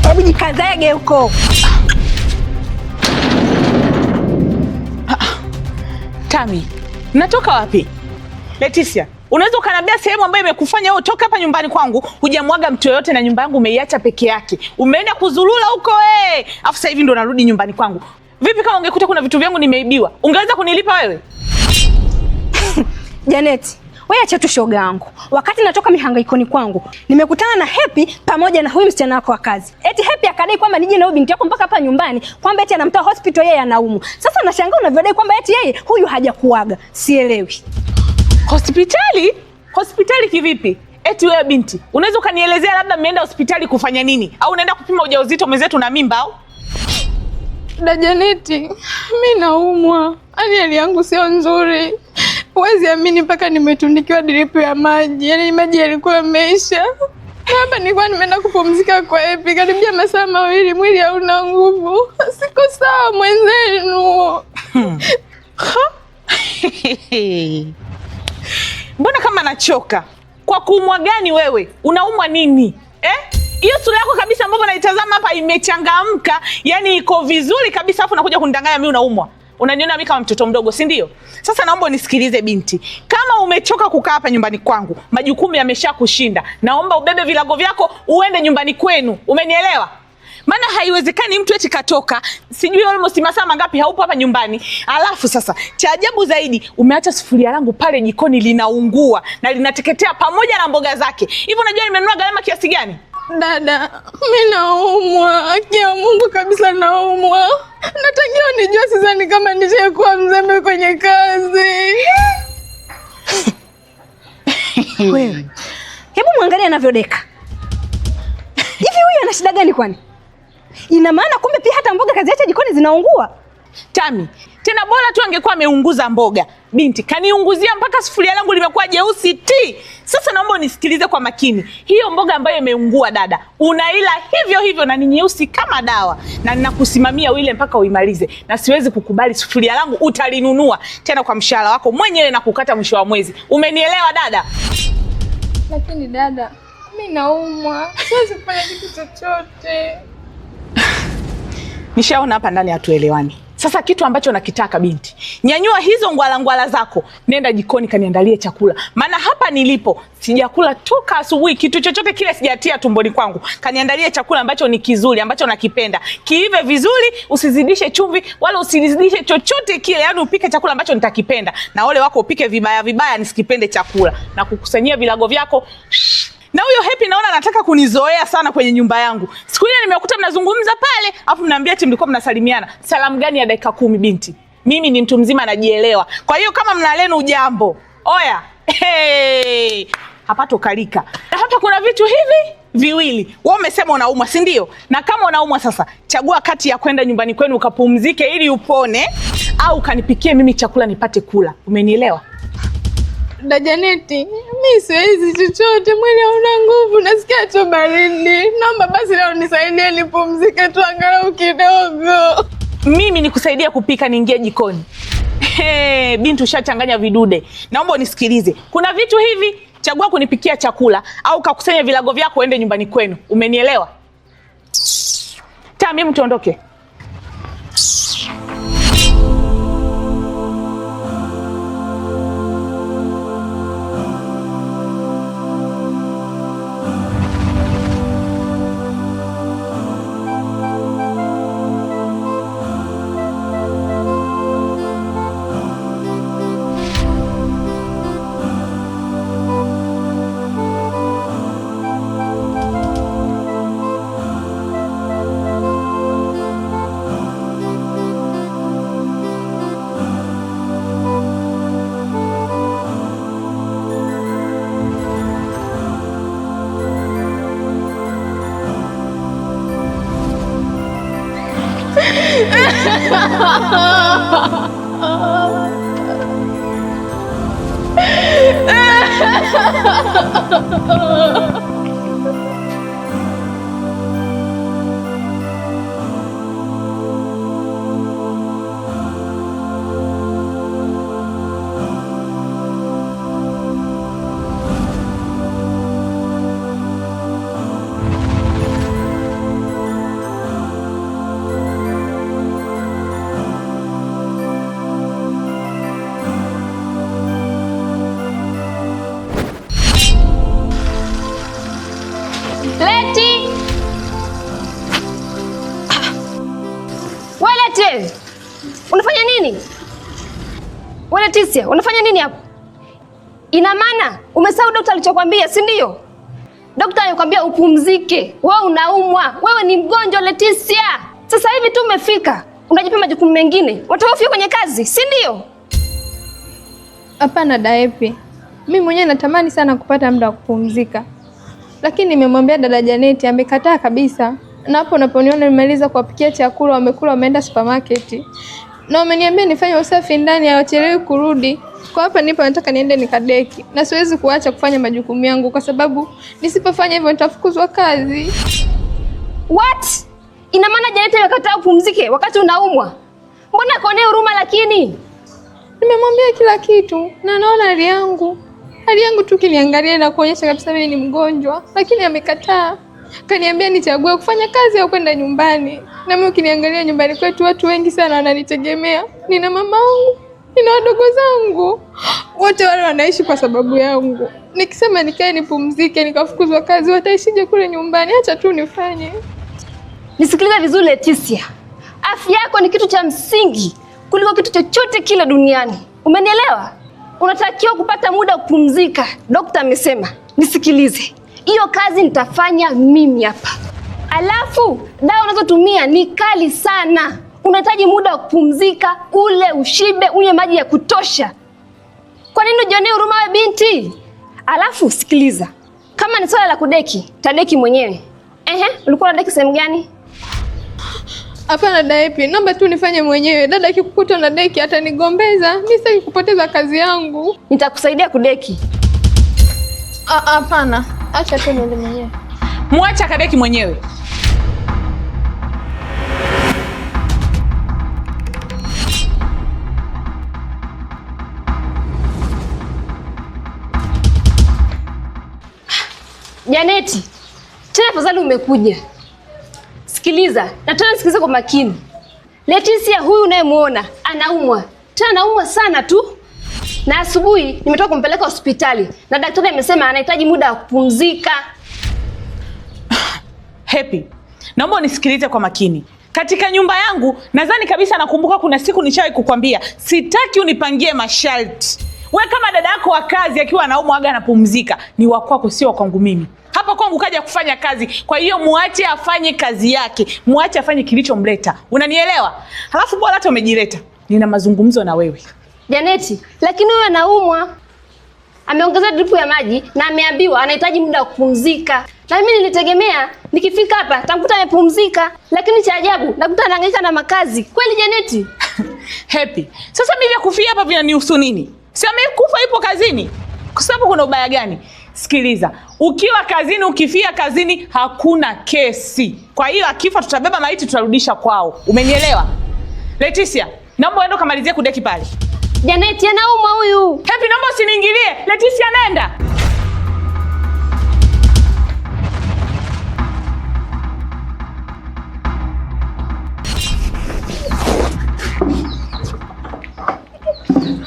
Hebu jikazege huko. Tami, natoka wapi? Leticia, unaweza ukaniambia sehemu ambayo imekufanya wewe utoke hapa nyumbani kwangu, hujamwaga mtu yoyote na nyumba yangu umeiacha peke yake. Umeenda kuzulula huko wewe. Afu sasa hivi ndo narudi nyumbani kwangu. Vipi kama ungekuta kuna vitu vyangu nimeibiwa? Ungeweza kunilipa wewe? Janet, wewe acha tu shoga yangu. Wakati natoka mihangaikoni kwangu, nimekutana na Happy pamoja na huyu msichana wako wa kazi. Eti Happy akadai kwamba nije na huyu binti yako mpaka hapa nyumbani, kwamba eti anamtoa hospital yeye anaumwa. Sasa nashangaa unavyodai kwamba eti yeye huyu hajakuaga. Sielewi. Hospitali? Hospitali kivipi? Eti wewe binti, unaweza ukanielezea labda mmeenda hospitali kufanya nini? Au unaenda kupima ujauzito mwenzetu na mimba au? Da Janeti, mimi naumwa. Hali yangu sio nzuri. Huwezi amini mpaka nimetundikiwa dripu ya maji. Yaani maji yalikuwa yameisha. Hapa nilikuwa nimeenda kupumzika kwa Happy karibia masaa mawili, mwili hauna nguvu. Siko sawa mwenzenu. Mbona kama nachoka? Kwa kuumwa gani wewe? Unaumwa nini? Hiyo sura yako kabisa ambayo naitazama hapa imechangamka, yani iko vizuri kabisa, afu unakuja kunidanganya mimi unaumwa. Unaniona mimi kama mtoto mdogo, si ndio? Sasa naomba unisikilize binti. Kama umechoka kukaa hapa nyumbani kwangu, majukumu yameshakushinda. Naomba ubebe vilago vyako uende nyumbani kwenu. Umenielewa? Maana haiwezekani mtu eti katoka, sijui almost masaa mangapi haupo hapa nyumbani. Alafu sasa, cha ajabu zaidi, umeacha sufuria langu pale jikoni linaungua na linateketea pamoja na mboga zake. Hivi unajua nimenunua gharama kiasi gani? Dada, mimi naumwa. Akia Mungu kabisa naumwa. Natakiwa nijue sidhani kama nishakuwa mzembe kwenye kazi. Wewe, hebu muangalie anavyodeka. Hivi huyu ana shida gani kwani? Ina maana kumbe pia hata mboga kazi yake jikoni zinaungua? Tami, tena bora tu angekuwa ameunguza mboga. Binti, kaniunguzia mpaka sufuria langu limekuwa jeusi ti. Sasa naomba unisikilize kwa makini. Hiyo mboga ambayo imeungua dada, unaila hivyo hivyo na ni nyeusi kama dawa. Na ninakusimamia uile mpaka uimalize. Na siwezi kukubali sufuria langu utalinunua tena kwa mshahara wako mwenyewe na kukata mwisho wa mwezi. Umenielewa dada? Lakini dada, mimi naumwa. Siwezi kufanya kitu chochote. Nishaona hapa ndani hatuelewani. Sasa kitu ambacho nakitaka binti, nyanyua hizo ngwala zako, nenda jikoni kaniandalie chakula. Maana hapa nilipo sijakula toka asubuhi, kitu chochote kile sijatia tumboni kwangu. Kaniandalie chakula ambacho ni kizuri, ambacho nakipenda. Kiive vizuri, usizidishe chumvi wala usizidishe chochote kile, yaani upike chakula ambacho nitakipenda. Na ole wako upike vibaya nisikipende chakula. Na kukusanyia vilago vyako. Na huyo Happy naona anataka kunizoea sana kwenye nyumba yangu. Siku ile nimekuta mnazungumza pale, afu mnaambia eti mlikuwa mnasalimiana. Salamu gani ya dakika 10 binti? Mimi ni mtu mzima najielewa. Kwa hiyo kama mnalenu ujambo. Oya. Hey. Hapato kalika. Na hata kuna vitu hivi viwili. Wewe umesema unaumwa, si ndio? Na kama unaumwa sasa, chagua kati ya kwenda nyumbani kwenu ukapumzike ili upone au kanipikie mimi chakula nipate kula. Umenielewa? Da Janeti, mimi siwezi chochote, mwili hauna nguvu, nasikia tu baridi. Naomba basi leo nisaidie nipumzike tu angalau kidogo. Mimi nikusaidia kupika, niingie jikoni. Bintu ushachanganya vidude. Naomba unisikilize. Kuna vitu hivi, chagua kunipikia chakula au kakusanya vilago vyako uende nyumbani kwenu. Umenielewa? Tami, mtu ondoke. wewe unafanya nini? Wewe Leticia, unafanya nini hapo? Ina maana umesahau daktari alichokwambia, si ndio? Daktari alikwambia upumzike. Wewe unaumwa. Wewe ni mgonjwa Leticia. Sasa hivi tu umefika. Unajipa majukumu mengine. Watawafia kwenye kazi, si ndio? Hapana Daepi. Mimi mwenyewe natamani sana kupata muda wa kupumzika. Lakini nimemwambia dada Janeti amekataa kabisa. Na hapo unaponiona nimemaliza kuwapikia chakula, wamekula, wameenda supermarket. Na wameniambia nifanye usafi ndani, hawachelewi kurudi. Kwa hapa nipo nataka niende nikadeki. Na siwezi kuacha kufanya majukumu yangu kwa sababu nisipofanya hivyo nitafukuzwa kazi. What? Ina maana Janeti amekataa upumzike wakati unaumwa? Mbona kuonea huruma lakini? Nimemwambia kila kitu na naona hali yangu. Hali yangu tu kiniangalia na kuonyesha kabisa mimi ni mgonjwa, lakini amekataa. Kaniambia nichague kufanya kazi au kwenda nyumbani. Na mimi ukiniangalia nyumbani kwetu watu wengi sana wananitegemea. Nina mamangu, nina wadogo zangu. Wote wale wanaishi kwa sababu yangu. Nikisema nikae nipumzike nikafukuzwa kazi, wataishije kule nyumbani? Acha tu nifanye. Nisikilize vizuri Leticia. Afya yako ni kitu cha msingi kuliko kitu chochote kile duniani. Umenielewa? Unatakiwa kupata muda wa kupumzika. Daktari amesema. Nisikilize. Hiyo kazi nitafanya mimi hapa. Alafu dawa unazotumia ni kali sana. Unahitaji muda wa kupumzika, ule ushibe, unywe maji ya kutosha. Kwa nini unajionea huruma wewe binti? Alafu sikiliza. Kama ni swala la kudeki, tadeki mwenyewe. Ulikuwa unadeki sehemu gani? Hapana Daepi, naomba tu nifanye mwenyewe. Dada akikukuta na deki atanigombeza. Mimi sitaki kupoteza kazi yangu. Nitakusaidia kudeki. Hapana. Acha tu niende mwenyewe. Mwacha kadeki mwenyewe. Janeti, tena afadhali umekuja. Sikiliza, na tena sikiliza kwa makini. Leticia huyu unayemuona anaumwa. Tena anaumwa sana tu. Na asubuhi nimetoka kumpeleka hospitali na daktari amesema anahitaji muda wa kupumzika. Happy, naomba unisikilize kwa makini. Katika nyumba yangu nadhani kabisa nakumbuka kuna siku nishawahi kukwambia sitaki unipangie masharti. Wewe kama dada yako wa kazi akiwa anaumwa aga anapumzika, ni wa kwako sio kwangu mimi. Hapa kwangu kaja kufanya kazi. Kwa hiyo muache afanye kazi yake. Muache afanye kilichomleta. Unanielewa? Halafu bora hata umejileta. Nina mazungumzo na wewe. Janeti, lakini huyu anaumwa. Ameongeza dripu ya maji na ameambiwa anahitaji muda wa kupumzika. Na mimi nilitegemea nikifika hapa tamkuta amepumzika, lakini cha ajabu nakuta anahangaika na makazi. Kweli Janeti? Happy. Sasa mimi kufia hapa vinanihusu nini? Si amekufa ipo kazini. Kwa sababu kuna ubaya gani? Sikiliza, ukiwa kazini ukifia kazini hakuna kesi. Kwa hiyo akifa tutabeba maiti tutarudisha kwao. Umenielewa? Leticia, naomba uende kamalizie kudeki pale. Janeti anaumwa huyu. Happy, naomba usiniingilie. Leticia nenda.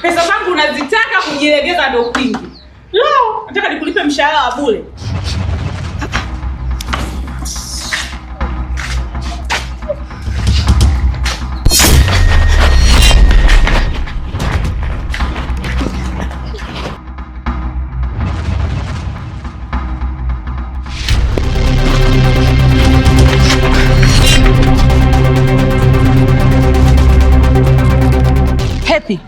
Pesa zangu unazitaka kujilegeza ndo kingi. Leo nataka nikulipe mshahara wa bure. Happy,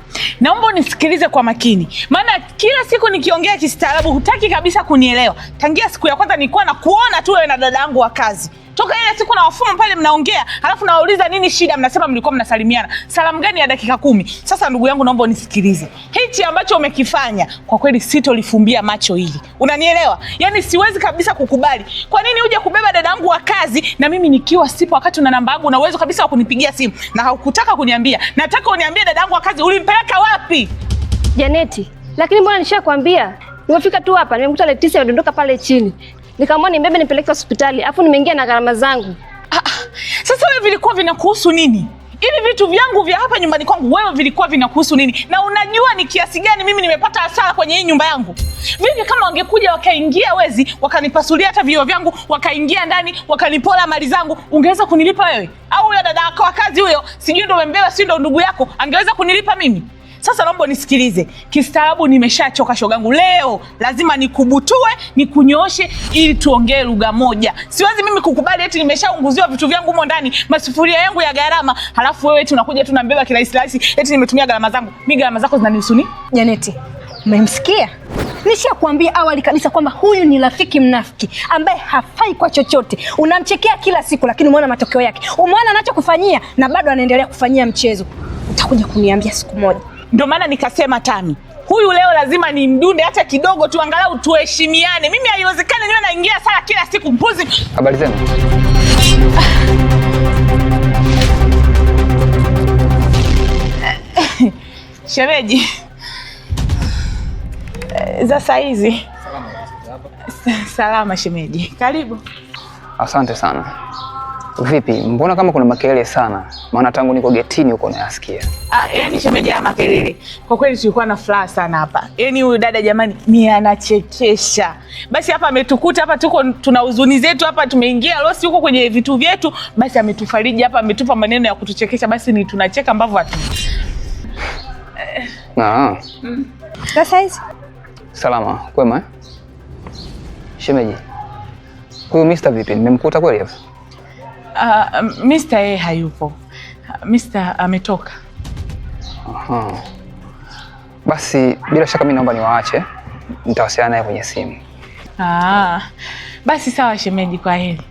naomba unisikilize kwa makini. Maana kila siku nikiongea kistaarabu hutaki kabisa kunielewa. Tangia siku ya kwanza nilikuwa na kuona tu wewe na dada yangu wa kazi. Toka ile siku na wafuma pale mnaongea, halafu nawauliza nini shida, mnasema mlikuwa mnasalimiana. Salamu gani ya dakika 10? Sasa ndugu yangu naomba unisikilize. Hichi ambacho umekifanya kwa kweli sitolifumbia macho hili. Unanielewa? Yaani siwezi kabisa kukubali. Kwa nini uje kubeba dada yangu wa kazi na mimi nikiwa sipo wakati una namba yangu na uwezo kabisa wa kunipigia simu na haukutaka kuniambia. Nataka uniambie dada yangu wa kazi ulimpeleka wapi? Janeti, lakini mbona nishakwambia? Nimefika tu hapa, nimekuta Leticia yadondoka pale chini. Nikamwona nimbebe nipeleke hospitali, afu nimeingia na gharama zangu. Sasa wewe vilikuwa vinakuhusu nini? Ili vitu vyangu vya hapa nyumbani kwangu wewe vilikuwa vinakuhusu nini? Na unajua ni kiasi gani mimi nimepata hasara kwenye hii nyumba yangu? Vipi kama wangekuja wakaingia wezi, wakanipasulia hata vioo vyangu, wakaingia ndani, wakanipola mali zangu, ungeweza kunilipa wewe? Au huyo dada wako wa kazi huyo, sijui ndo umembeba, sijui ndo ndugu yako, angeweza kunilipa mimi? Sasa naomba nisikilize. Kistaarabu nimeshachoka shogangu. Leo lazima nikubutue, nikunyooshe ili tuongee lugha moja. Siwezi mimi kukubali eti nimeshaunguziwa vitu vyangu humo ndani, masufuria yangu ya gharama, halafu wewe eti unakuja tu unambeba kirahisi eti nimetumia gharama zangu. Mimi gharama zako zinanihusu nini? Janeti, umemsikia? Nishakwambia awali kabisa kwamba huyu ni rafiki mnafiki ambaye hafai kwa chochote. Unamchekea kila siku lakini umeona matokeo yake. Umeona anachokufanyia na bado anaendelea kufanyia mchezo. Utakuja kuniambia siku moja. Ndio maana nikasema Tami, huyu leo lazima ni mdunde hata kidogo tu, angalau tuheshimiane. Mimi haiwezekani niwe naingia sala kila siku mpuzi. Habari zenu? Shemeji. Za saizi. Salama shemeji. Karibu. Asante sana. Vipi? Mbona kama kuna makelele sana? Maana tangu niko getini huko nayasikia. Yaani shemeji ya makelele. Kwa kweli tulikuwa na furaha sana hapa. Yaani huyu dada jamani ni anachekesha. Basi hapa ametukuta hapa, tuko tuna huzuni zetu hapa, tumeingia losi huko kwenye vitu vyetu, basi ametufariji hapa, ametupa maneno ya kutuchekesha, basi ni tunacheka ambavyo hatu. Sasa hizi Salama, kwema? Shemeji. Huyu Mr. vipi? Nimemkuta kweli hapa? Mr. yeye hayupo. Mr. ametoka. Aha. Basi bila shaka mimi naomba niwaache. Nitawasiliana naye kwenye simu. Basi sawa shemeji, kwa heri.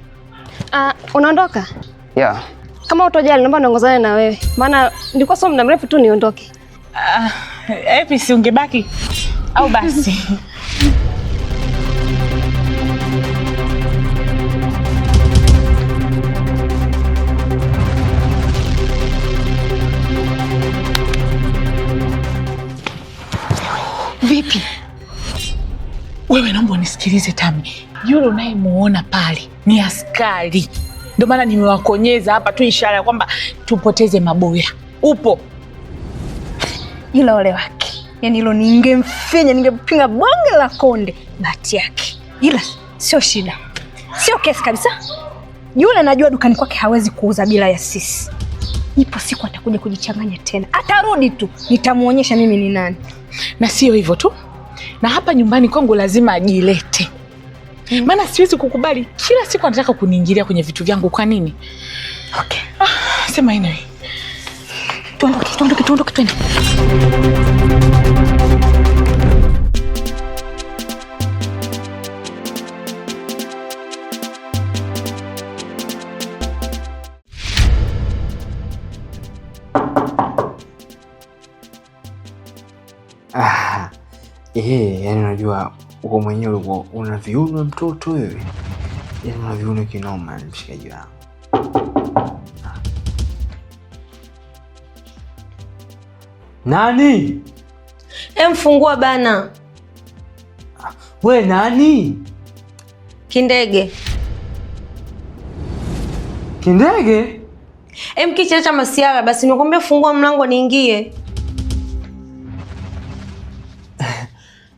Unaondoka? Yeah. Kama utojali naomba niongozane na wewe. Maana nilikuwa sio muda mrefu tu niondoke. Epi si ungebaki au basi? Vipi? Wewe naomba unisikilize Tami. Yule unayemuona pale ni askari. Ndio maana nimewakonyeza hapa tu ishara ya kwamba tupoteze maboya. Upo? ila ole wake. Yaani hilo ningemfinya, ningepinga bonge la konde bahati yake. Ila sio shida. Sio kesi kabisa. Yule najua dukani kwake hawezi kuuza bila ya sisi. Ipo siku atakuja kujichanganya tena. Atarudi tu. Nitamuonyesha mimi ni nani. Na sio hivyo tu. Na hapa nyumbani kwangu lazima ajilete. Maana siwezi kukubali kila siku anataka kuniingilia kwenye vitu vyangu. Kwa nini? Okay. Sema anyway. Tuondoke twende. Yani unajua uko mwenyewe ulikuwa una viuno mtoto wewe. Yani una viuno kinoma mshikaji wangu. Nani? Mfungua bana. We nani? Kindege. Kindege? Kichele cha masiara basi nikwambia fungua mlango niingie.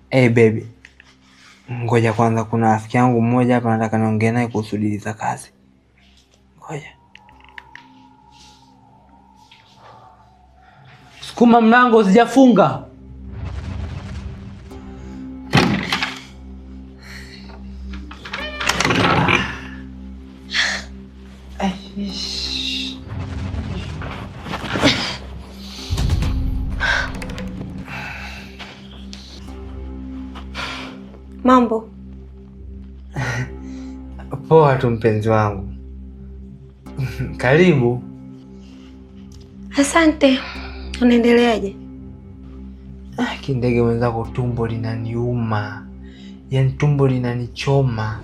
Hey baby. Ngoja kwanza, kuna rafiki yangu mmoja hapa nataka niongee naye kuhusu dili za kazi. Ngoja. Sukuma mlango usijafunga. Mambo. Poa tu mpenzi wangu. Karibu. Asante. Unaendeleaje? Kindege mwenzako, tumbo linaniuma. Yaani tumbo linanichoma.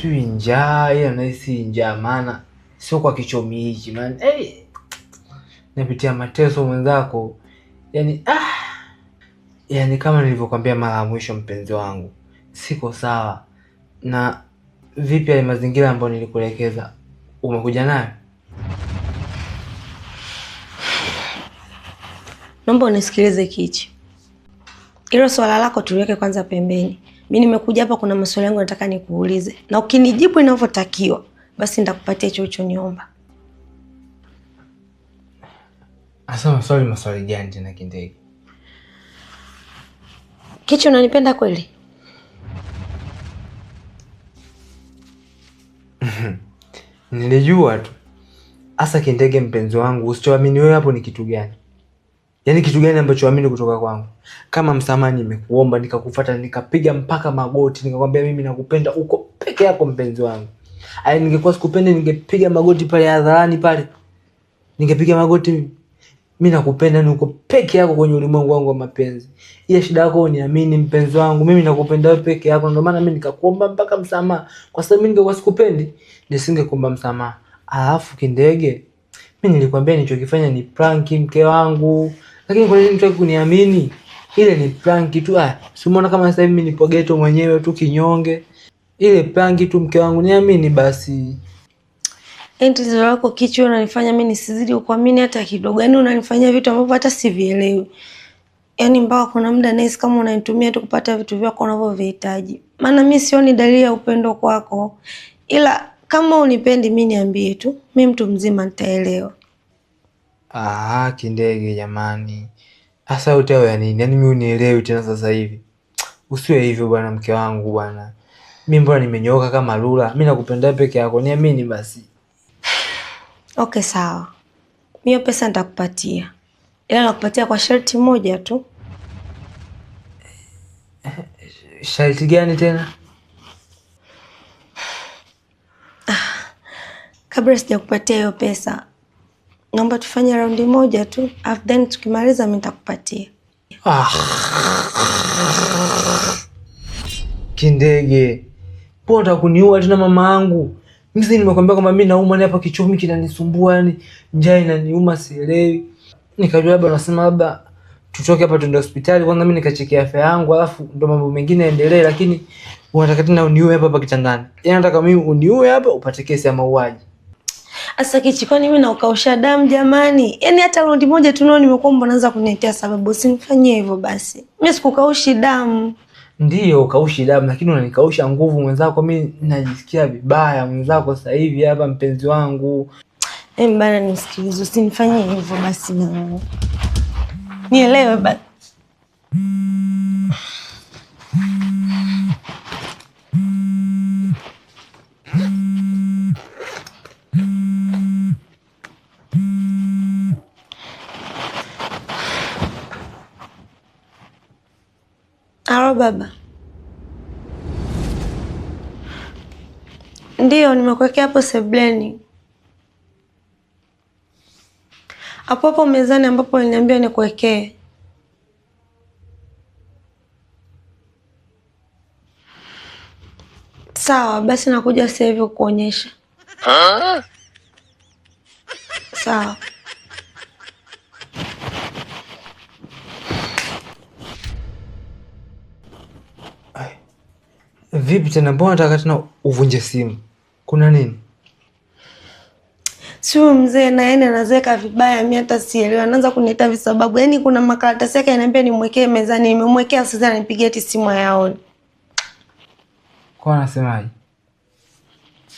Sio njaa, ila nahisi njaa, maana sio kwa kichomi hichi man. Napitia mateso mwenzako. Yaani kama nilivyokuambia mara ya mwisho mpenzi wangu, siko sawa. Na vipi ya mazingira ambayo nilikuelekeza? Umekuja nayo? naomba unisikilize Kichi. Hilo swala lako tuliweke kwanza pembeni. Mimi nimekuja hapa, kuna maswali yangu nataka nikuulize. Na ukinijibu inavyotakiwa, basi nitakupatia hicho ulichoniomba. Asa maswali gani tena Kindege? Kichi, unanipenda kweli? Nilijua tu. Asa Kindege mpenzi wangu, usichoamini wewe hapo ni kitu gani? Yaani kitu gani ambacho uamini kutoka kwangu? Kama msamaha nimekuomba, nikakufuata, nikapiga mpaka magoti, nikakwambia mimi nakupenda uko peke yako mpenzi wangu. Ai, ningekuwa sikupende ningepiga magoti pale hadharani pale. Ningepiga magoti mimi nakupenda, ni uko peke yako kwenye ulimwengu wangu wa mapenzi. Ile shida yako uniamini mpenzi wangu, mimi nakupenda wewe peke yako, ndio maana mimi nikakuomba mpaka msamaha. Kwa sababu mimi ningekuwa sikupendi, nisingekuomba msamaha. Alafu Kindege, mimi nilikwambia nilichokifanya ni prank mke wangu. Lakini kwa nini mtaki kuniamini? Ile ni prank tu. Si umeona kama sasa hivi mimi nipo ghetto mwenyewe tu kinyonge. Ile prank tu mke wangu, niamini basi. Tatizo lako Kichi, unanifanya mimi nisizidi kuamini hata kidogo. Yaani unanifanyia vitu ambavyo hata sivielewi. Yaani mpaka kuna muda nahisi kama unanitumia tu kupata vitu vyako unavyovihitaji. Maana mimi sioni dalili ya upendo kwako. Ila kama unipendi mimi niambie tu. Mimi mtu mzima nitaelewa. Kindege jamani. Asa utao ya nini? Yaani mimi unielewi tena sasa hivi. Usiwe hivyo bwana mke wangu bwana. Mimi mbona nimenyooka kama lula. Mimi nakupenda peke yako. Niamini basi. Okay, sawa. Mimi pesa nitakupatia. Ila nakupatia kwa sharti moja tu. Sharti gani tena? Kabla sijakupatia hiyo pesa, naomba tufanye raundi moja tu. After then tukimaliza mimi nitakupatia. Kindege. Mbona kuniua tena mama yangu? Mimi nimekwambia kwamba mimi naumwa hapa, kichumi kinanisumbua, yani njaa inaniuma sielewi. Nikajua labda unasema labda tutoke hapa tuende hospitali kwanza mimi nikachekia afya yangu alafu ndo mambo mengine yaendelee, lakini unataka tena uniue hapa kitandani. Yaani nataka mimi uniue hapa upate kesi ya mauaji. Asa Kichi, kwani mimi naukausha damu jamani? Yaani hata raundi moja tu nao nimekuomba unaanza kuniletea sababu. Usinifanyie hivyo basi. Mimi sikukaushi damu. Ndiyo ukaushi damu, lakini unanikausha nguvu mwenzako. Mimi najisikia vibaya mwenzako sasa hivi hapa mpenzi wangu. Bana nisikilize, usinifanyie hivyo basi na. Nielewe basi. Alo baba. Ndiyo, nimekuwekea hapo sebleni. Hapo hapo mezani ambapo niliambia nikuwekee. Sawa, basi nakuja sasa hivi kukuonyesha. Sawa. Vipi tena, mbona nataka tena uvunje simu? Kuna nini? Sio mzee na yeye anazeka vibaya, mimi hata sielewi. Anaanza kuniita visababu. Yaani kuna makaratasi yake ananiambia nimwekee mezani, nimemwekea sasa anipigie eti simu yaoni. Kwa anasemaje?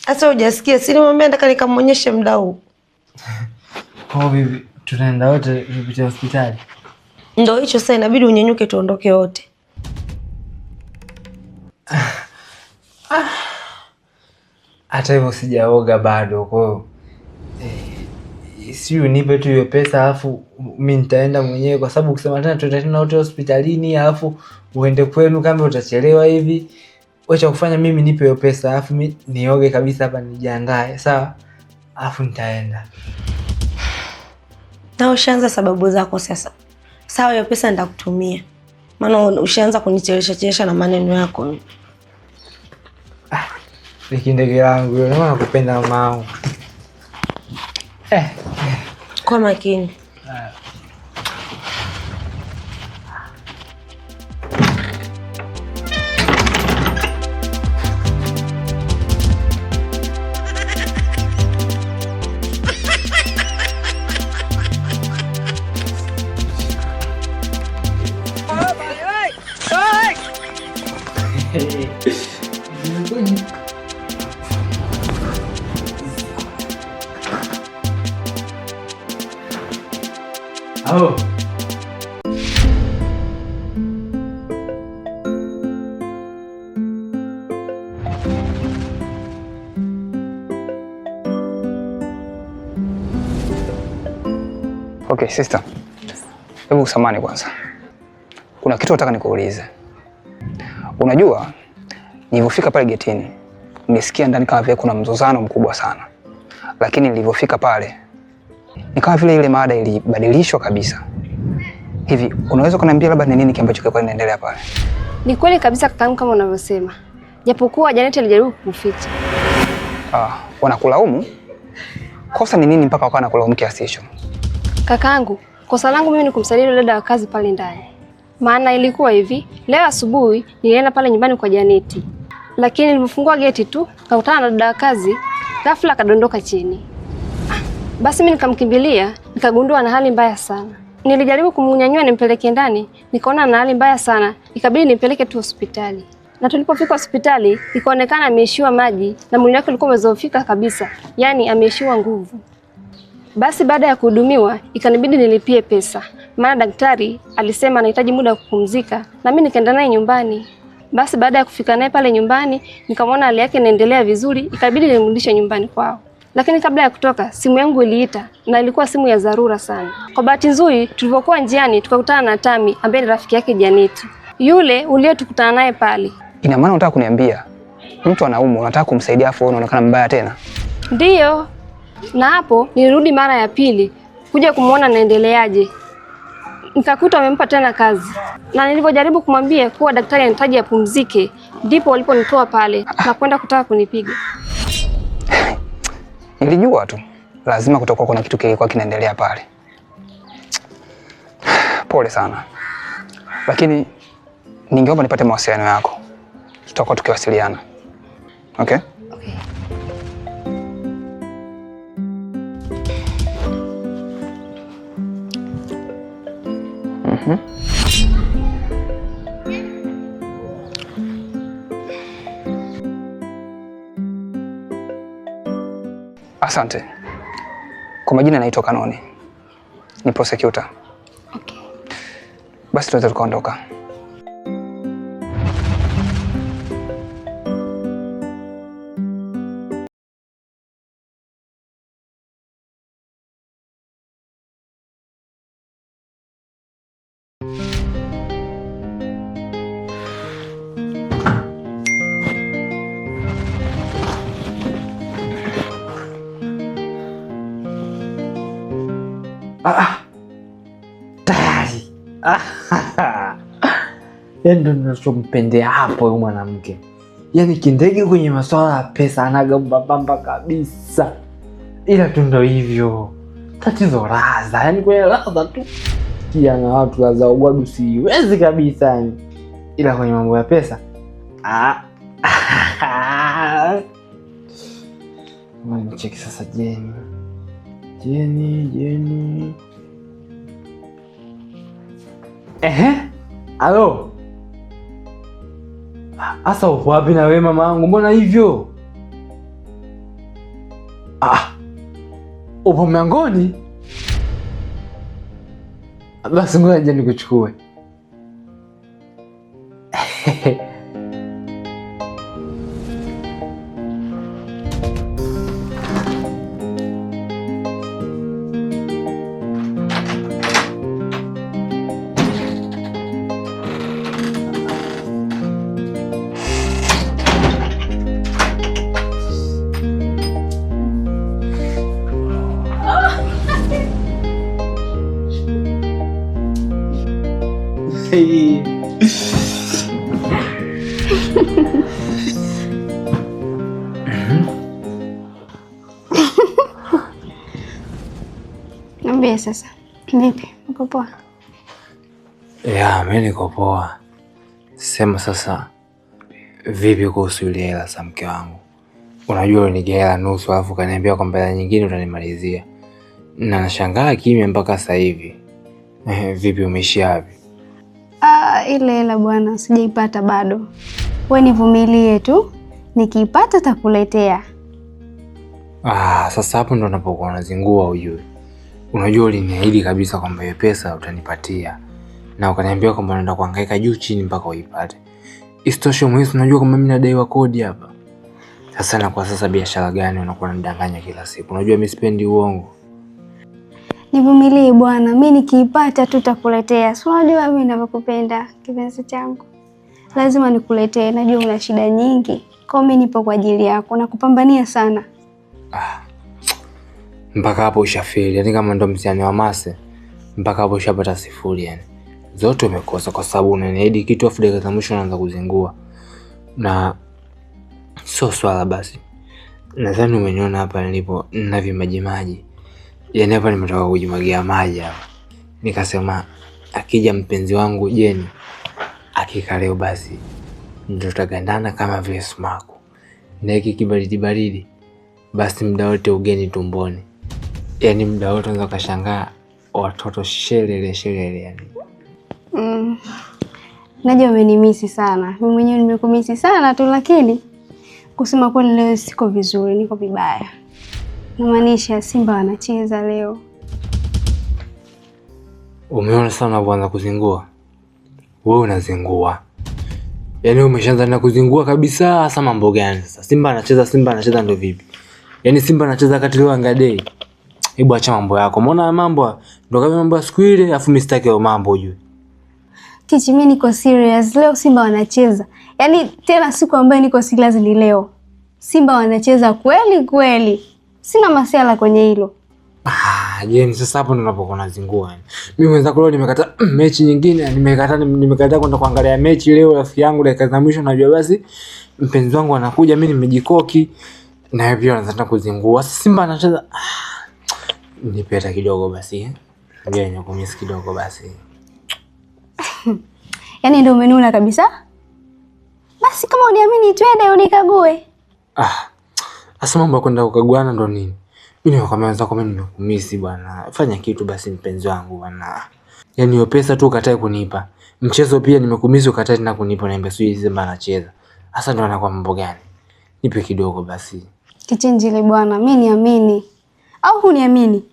Sasa hujasikia, si nimwambia nataka nikamuonyeshe muda huu. Kwa vipi tunaenda wote vipi hospitali? Ndio hicho sasa, inabidi unyenyuke tuondoke wote. Hata hivyo sijaoga bado, kwa hiyo si unipe tu hiyo pesa alafu mimi nitaenda mwenyewe, kwa sababu ukisema tena tuende tena wote hospitalini alafu uende kwenu kama utachelewa hivi. Wacha kufanya mimi nipe hiyo pesa alafu mimi nioge kabisa hapa nijiandae, sawa? Alafu nitaenda. Na ushaanza sababu zako sasa. Sawa, hiyo pesa nitakutumia. Maana ushaanza kunichelesha na maneno yako. Kindege langu, naona nakupenda mama. Kwa makini. Halo. Okay, sister. Hebu samahani kwanza. Kuna kitu nataka nikuulize. Unajua, nilipofika pale getini, nilisikia ndani kama vile kuna mzozano mkubwa sana. Lakini nilipofika pale, nikawa vile ile mada ilibadilishwa kabisa. Hivi, unaweza kuniambia labda ni nini ambacho kilikuwa kinaendelea pale? Ni kweli kabisa kakaangu kama unavyosema. Japokuwa Janet alijaribu kukuficha. Wanakulaumu? Kosa ni nini mpaka wakawa wanakulaumu kiasi hicho? Kakaangu, kosa langu mimi ni kumsaidia yule dada wa kazi pale ndani. Maana ilikuwa hivi, leo asubuhi nilienda pale nyumbani kwa Janeti. Lakini nilipofungua geti tu, nikakutana na dada wa kazi, ghafla akadondoka chini. Basi mimi nikamkimbilia, nikagundua ana hali mbaya sana. Nilijaribu kumnyanyua nimpeleke ndani, nikaona ana hali mbaya sana, ikabidi nimpeleke tu hospitali. Na tulipofika hospitali, ikaonekana ameishiwa maji na mwili wake ulikuwa umezoofika kabisa, yaani ameishiwa nguvu. Basi baada ya kuhudumiwa, ikanibidi nilipie pesa. Maana daktari alisema anahitaji muda wa kupumzika na mimi nikaenda naye nyumbani. Basi baada ya kufika naye pale nyumbani, nikamwona hali yake inaendelea vizuri, ikabidi nimrudishe nyumbani kwao. Lakini kabla ya kutoka, simu yangu iliita na ilikuwa simu ya dharura sana. Kwa bahati nzuri, tulipokuwa njiani tukakutana na Tami ambaye ni rafiki yake Janeti. Yule uliyetukutana naye pale. Ina maana unataka kuniambia mtu anaumwa, unataka kumsaidia afu unaonekana mbaya tena? Ndiyo. Na hapo nilirudi mara ya pili kuja kumuona anaendeleaje. Nikakuta wamempa tena kazi. Na nilipojaribu kumwambia kuwa daktari anahitaji apumzike, ndipo waliponitoa pale na kwenda kutaka kunipiga. Nilijua tu lazima kutokuwa kuna kitu kilikuwa kinaendelea pale. Pole sana. Lakini ningeomba nipate mawasiliano yako. Tutakuwa tukiwasiliana. Okay? Okay. Asante. Kwa majina naitwa Kanoni. Ni prosecutor. Okay. Basi tunaweza tukaondoka. Tayari. Yaani ndo ninachompendea hapo huyu mwanamke. Yaani kindege kwenye masuala ya pesa anagambamba kabisa. Ila tu ndo hivyo. Tatizo raza, yaani kwenye raza tu. Kia na watu raza ugwadu siwezi kabisa yani. Ila kwenye mambo ya pesa. Cheki sasa Jeni. Alo. Asa uko wapi na wewe mama yangu? Mbona hivyo? Upo mlangoni? Basi ngoja nikuchukue. Niambie sasa. Vipi? Uko poa? Ya, mimi niko poa. Sema sasa, vipi kuhusu ile hela za mke wangu? Unajua ulinigia hela nusu alafu kaniambia kwamba hela nyingine utanimalizia. Na nashangaa kimya mpaka sasa hivi. Vipi umeishia wapi? Ile hela bwana sijaipata bado. Wewe nivumilie tu. Nikiipata takuletea. Sasa hapo ndo napokuwa nazingua ujue. unajua uliniahidi kabisa kwamba hiyo pesa utanipatia. Na ukaniambia kwamba unaenda kuhangaika juu chini mpaka uipate. Isitoshe mwezi unajua kwamba mimi nadaiwa kodi hapa. Sasa na kwa sasa biashara gani unakuwa unanidanganya kila siku? Unajua mimi sipendi uongo. Nivumilie bwana, mimi nikiipata tu takuletea. Si unajua mimi ninavyokupenda kipenzi changu. Lazima nikuletee, najua una shida nyingi. Kwa mimi nipo kwa ajili yako na kupambania sana. Mpaka hapo ushafeli. Yaani kama ndo mtihani wa mase, mpaka hapo ushapata 0 yani. Zote umekosa kwa sababu unaniahidi kitu afu dakika za mwisho unaanza kuzingua. Na sio swala basi. Nadhani umeniona hapa nilipo na vimaji. Yaani hapa nimetoka kujimwagia maji hapa. Nikasema akija mpenzi wangu Jeni, akika leo basi ndio tutagandana kama vile sumaku. Na hiki kibaridi basi muda wote ugeni tumboni. Yaani muda wote unaweza kushangaa watoto shelele yani. Najua umenimisi sana. Mimi mwenyewe nimekumisi sana tu, lakini kusema kweli leo siko vizuri, niko vibaya. Namaanisha Simba wanacheza leo. Umeona sana bwana kuzingua. Wewe unazingua. Yaani umeshaanza na kuzingua kabisa. Hasa mambo gani sasa? Simba anacheza ndio vipi? Yaani Simba anacheza kati leo Yanga Day. Hebu acha mambo yako. Umeona mambo ndio kama mambo ya siku ile, afu mimi sitaki hayo mambo ujue. Kichi, mimi niko serious. Leo Simba wanacheza. Yaani tena siku ambayo niko serious ni leo. Simba wanacheza kweli. Sina masiala kwenye hilo. Jeni sasa hapo ndo unapokuwa unazingua yani. Mimi mwenzako leo nimekata mechi nyingine, nimekataa kwenda kuangalia mechi leo rafiki yangu dakika za mwisho, najua basi mpenzi wangu anakuja, mimi nimejikoki na wewe pia unataka kuzingua. Simba anacheza. Nipeta kidogo basi. Ngoja nikumisi kidogo basi. Yaani ndio umenuna kabisa? Basi kama uniamini twende unikague. Asa mambo ya kwenda kukaguana ndo nini? Mimi nimekwambia wenzako mimi nimekumisi bwana. Fanya kitu basi mpenzi wangu bwana. Yaani hiyo pesa tu ukatae kunipa. Mchezo pia nimekumisi ukatae tena kunipa, naomba sio Simba anacheza. Sasa ndo anakuwa mambo gani? Nipe kidogo basi. Kichenjile bwana, mimi niamini. Au huniamini?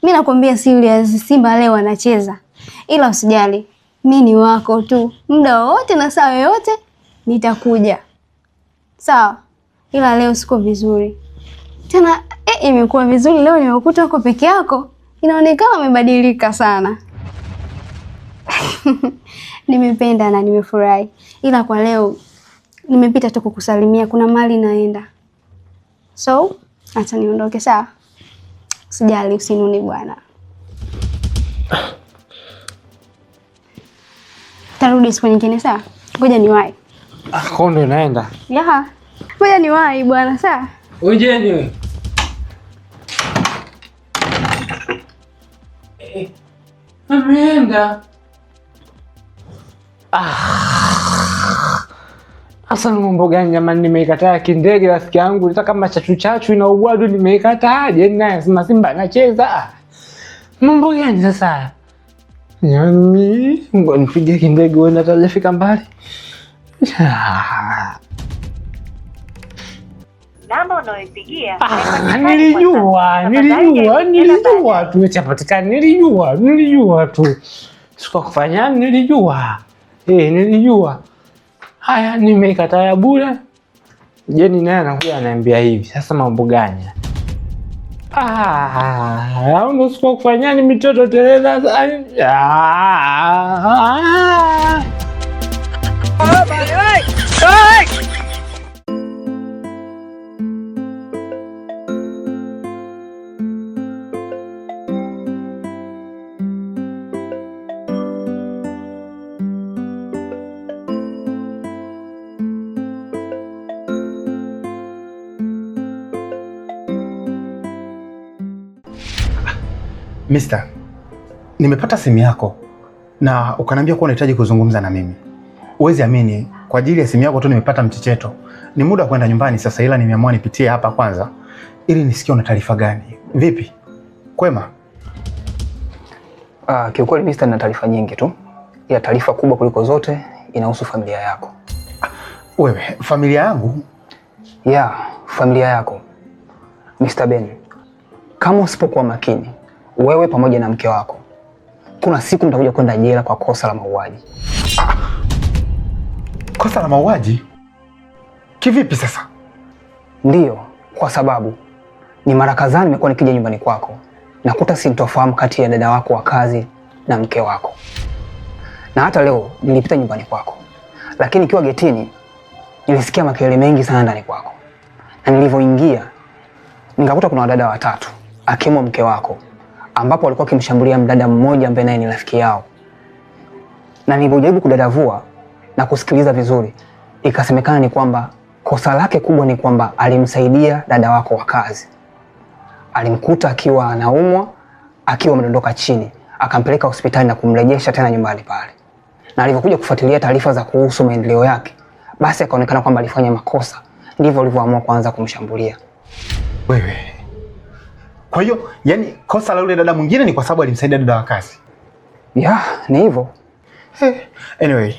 Mimi nakwambia serious, Simba leo anacheza. Ila usijali. Mimi ni wako tu. Muda wote na saa yoyote nitakuja. Sawa? Ila leo siko vizuri. Tena imekuwa vizuri leo, nimekuta uko peke yako. Inaonekana umebadilika sana. Nimependa na nimefurahi. Ila kwa leo nimepita tu kukusalimia, kuna mahali naenda. So, acha niondoke sawa? Usijali, usinuni bwana. Tarudi siku nyingine sawa? Ngoja niwahi. Kondo naenda. Yaha. Ngoja niwahi bwana sawa? Ujeni wewe. Ameenda. Asa ni mambo gani jamani, nimeikataa kindege rafiki yangu, nataka kama chachu ina ugwadu nimeikataa. Je, naye Simba anacheza. Mambo gani sasa? Yaani, ngo nipige kindege wewe atajafika mbali. Namba unayopigia nilijua tu chapatikana, nilijua tu. Sikuwa kufanya, nilijua. Nilijua. Haya, nimeikataa ya bure. Jeni naye anakuja ananiambia hivi. Sasa mambo gani? Ndio sikuwa kufanya, ni mitoto teleza. Mister, nimepata simu yako na ukaniambia kuwa unahitaji kuzungumza na mimi. Uwezi amini, kwa ajili ya simu yako tu nimepata mchecheto. Ni muda wa kwenda nyumbani sasa, ila nimeamua nipitie hapa kwanza ili nisikie una taarifa gani. Vipi? Kwema? Kiukweli Mister, nina taarifa nyingi tu. Ila taarifa kubwa kuliko zote inahusu familia yako. Wewe, familia yangu? Yeah, familia yako. Mr. Ben, kama usipokuwa makini, wewe pamoja na mke wako, kuna siku mtakuja kwenda jela kwa kosa la mauaji. Kosa la mauaji? Kivipi sasa? Ndiyo, kwa sababu ni mara kadhaa nimekuwa nikija nyumbani kwako nakuta sintofahamu kati ya dada wako wa kazi na mke wako. Na hata leo nilipita nyumbani kwako, lakini nikiwa getini nilisikia makelele mengi sana ndani kwako. Na nilivyoingia nikakuta kuna wadada watatu akiwemo mke wako, ambapo walikuwa wakimshambulia mdada mmoja ambaye naye ni rafiki yao. Na nilipojaribu kudadavua na kusikiliza vizuri, ikasemekana ni kwamba kosa lake kubwa ni kwamba alimsaidia dada wako wa kazi. Alimkuta akiwa anaumwa, akiwa amedondoka chini, akampeleka hospitali na kumrejesha tena nyumbani pale. Na alivyokuja kufuatilia taarifa za kuhusu maendeleo yake, basi akaonekana kwamba alifanya makosa, ndivyo alivyoamua kuanza kumshambulia. Wewe. Kwa hiyo, yani kosa la yule dada mwingine ni kwa sababu alimsaidia dada wa kazi. Yeah, ni hivyo. Anyway,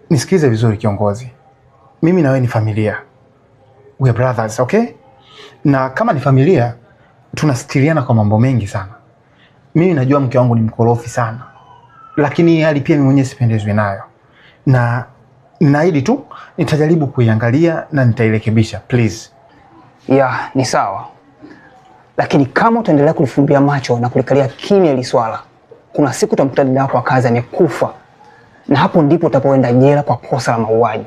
nisikize vizuri kiongozi. Mimi na wewe ni familia. We are brothers, okay? Na kama ni familia, tunastiriana kwa mambo mengi sana. Mimi najua mke wangu ni mkorofi sana, lakini hali pia mimi mwenyewe sipendezwi nayo. Na ninaahidi tu nitajaribu kuiangalia na nitairekebisha, please. Yeah, ni sawa. Lakini kama utaendelea kulifumbia macho na kulikalia kimya hili swala, kuna siku utamkuta dada wako wa kazi amekufa, na hapo ndipo utapoenda jela kwa kosa la mauaji.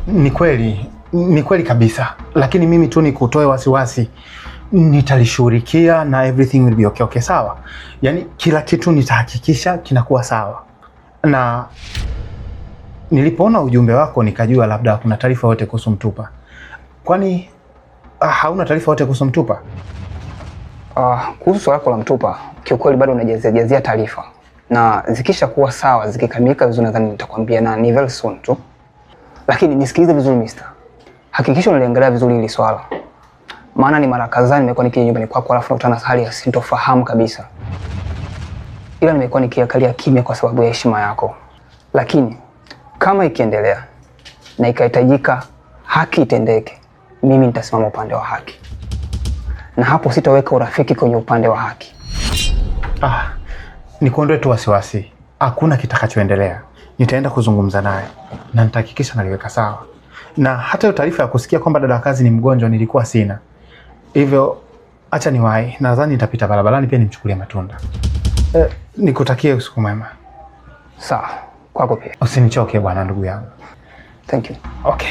Ni kweli kabisa. Lakini mimi tu nikutoe wasiwasi. Nitalishughulikia na everything will be okay, sawa? Yaani kila kitu nitahakikisha kinakuwa sawa. Na nilipoona ujumbe wako nikajua labda kuna taarifa yote kuhusu Mtupa. Kwani hauna taarifa yote kuhusu Mtupa? Kuhusu swala lako la Mtupa, kiukweli bado unajazia taarifa. Na zikisha kuwa sawa, zikikamilika vizuri nadhani nitakwambia, na ni very soon tu. Lakini nisikilize vizuri mister. Hakikisha unaliangalia vizuri hili swala. Maana ni mara kadhaa nimekuwa nikija nyumbani kwako alafu nakutana na hali ya sintofahamu kabisa. Ila nimekuwa nikiangalia kimya kwa sababu ya heshima yako. Lakini kama ikiendelea na ikahitajika haki itendeke, mimi nitasimama upande wa haki. Na hapo sitaweka urafiki kwenye upande wa haki. Nikuondoe tu wasiwasi. Hakuna kitakachoendelea. Nitaenda kuzungumza naye na nitahakikisha naliweka sawa. Na hata hiyo taarifa ya kusikia kwamba dada wa kazi ni mgonjwa nilikuwa sina. Hivyo acha niwahi, nadhani nitapita barabarani pia nimchukulie matunda. Nikutakie usiku mwema. Sawa, kwako pia. Usinichoke bwana ndugu yangu. Thank you. Okay.